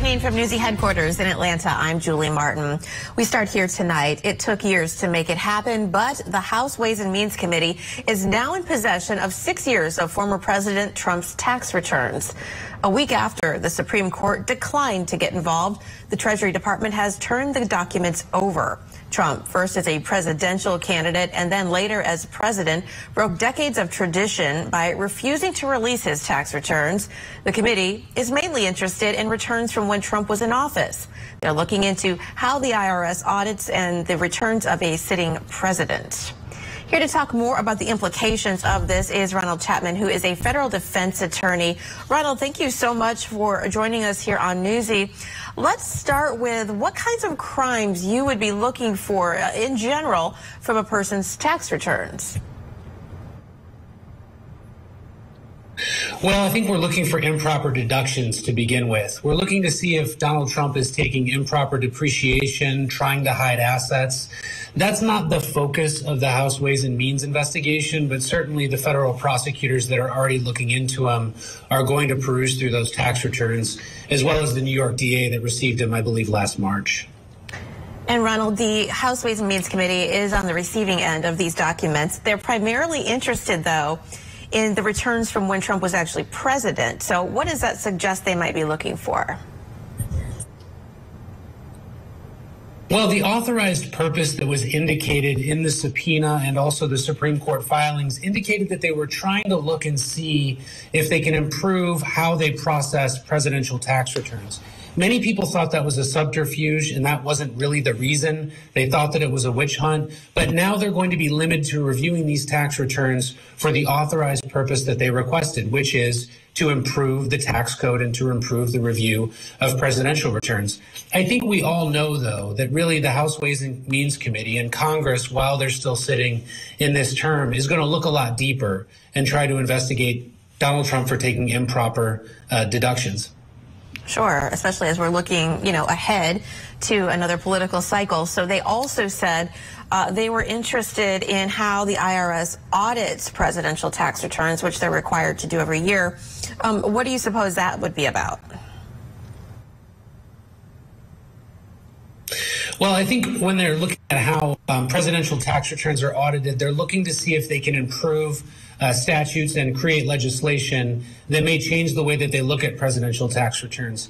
evening from Newsy headquarters in Atlanta. I'm Julie Martin. We start here tonight. It took years to make it happen, but the House Ways and Means Committee is now in possession of 6 years of former President Trump's tax returns. A week after the Supreme Court declined to get involved, the Treasury Department has turned the documents over. Trump, first as a presidential candidate and then later as president, broke decades of tradition by refusing to release his tax returns. The committee is mainly interested in returns from when Trump was in office. They're looking into how the IRS audits and the returns of a sitting president. Here to talk more about the implications of this is Ronald Chapman, who is a federal defense attorney. Ronald, thank you so much for joining us here on Newsy. Let's start with what kinds of crimes you would be looking for in general from a person's tax returns. Well, I think we're looking for improper deductions to begin with. We're looking to see if Donald Trump is taking improper depreciation, trying to hide assets. That's not the focus of the House Ways and Means investigation, but certainly the federal prosecutors that are already looking into them are going to peruse through those tax returns, as well as the New York DA that received them, I believe, last March. And Ronald, the House Ways and Means Committee is on the receiving end of these documents. They're primarily interested, though, in the returns from when Trump was actually president. So what does that suggest they might be looking for? Well, the authorized purpose that was indicated in the subpoena and also the Supreme Court filings indicated that they were trying to look and see if they can improve how they process presidential tax returns. Many people thought that was a subterfuge, and that wasn't really the reason. They thought that it was a witch hunt. But now they're going to be limited to reviewing these tax returns for the authorized purpose that they requested, which is to improve the tax code and to improve the review of presidential returns. I think we all know, though, that really the House Ways and Means Committee and Congress, while they're still sitting in this term, is going to look a lot deeper and try to investigate Donald Trump for taking improper deductions. Sure, especially as we're looking, ahead to another political cycle. So they also said they were interested in how the IRS audits presidential tax returns, which they're required to do every year. What do you suppose that would be about? Well, I think when they're looking at how presidential tax returns are audited, they're looking to see if they can improve statutes and create legislation that may change the way that they look at presidential tax returns.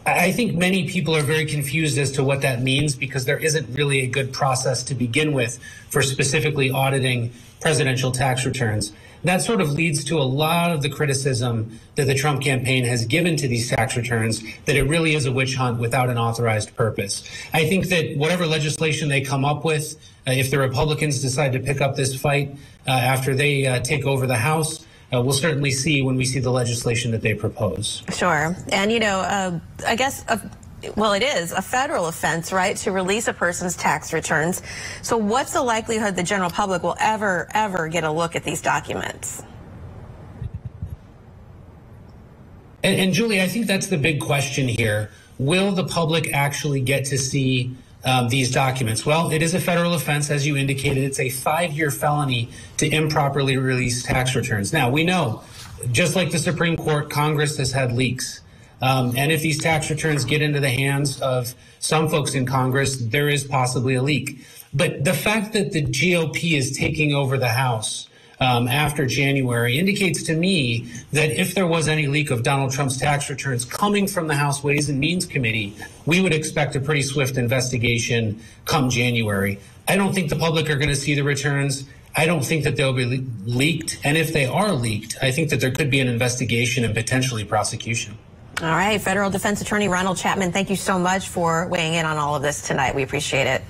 I think many people are very confused as to what that means because there isn't really a good process to begin with for specifically auditing presidential tax returns. That sort of leads to a lot of the criticism that the Trump campaign has given to these tax returns, that it really is a witch hunt without an authorized purpose. I think that whatever legislation they come up with, if the Republicans decide to pick up this fight after they take over the House, we'll certainly see when we see the legislation that they propose. Sure. And, I guess, well, it is a federal offense, right, to release a person's tax returns. So what's the likelihood the general public will ever get a look at these documents? And Julie, I think that's the big question here. Will the public actually get to see these documents? Well, it is a federal offense, as you indicated. It's a 5-year felony to improperly release tax returns. Now, we know, just like the Supreme Court, Congress has had leaks. And if these tax returns get into the hands of some folks in Congress, there is possibly a leak. But the fact that the GOP is taking over the House after January indicates to me that if there was any leak of Donald Trump's tax returns coming from the House Ways and Means Committee, we would expect a pretty swift investigation come January. I don't think the public are going to see the returns. I don't think that they'll be leaked. And if they are leaked, I think that there could be an investigation and potentially prosecution. All right. Federal Defense Attorney Ronald Chapman, thank you so much for weighing in on all of this tonight. We appreciate it.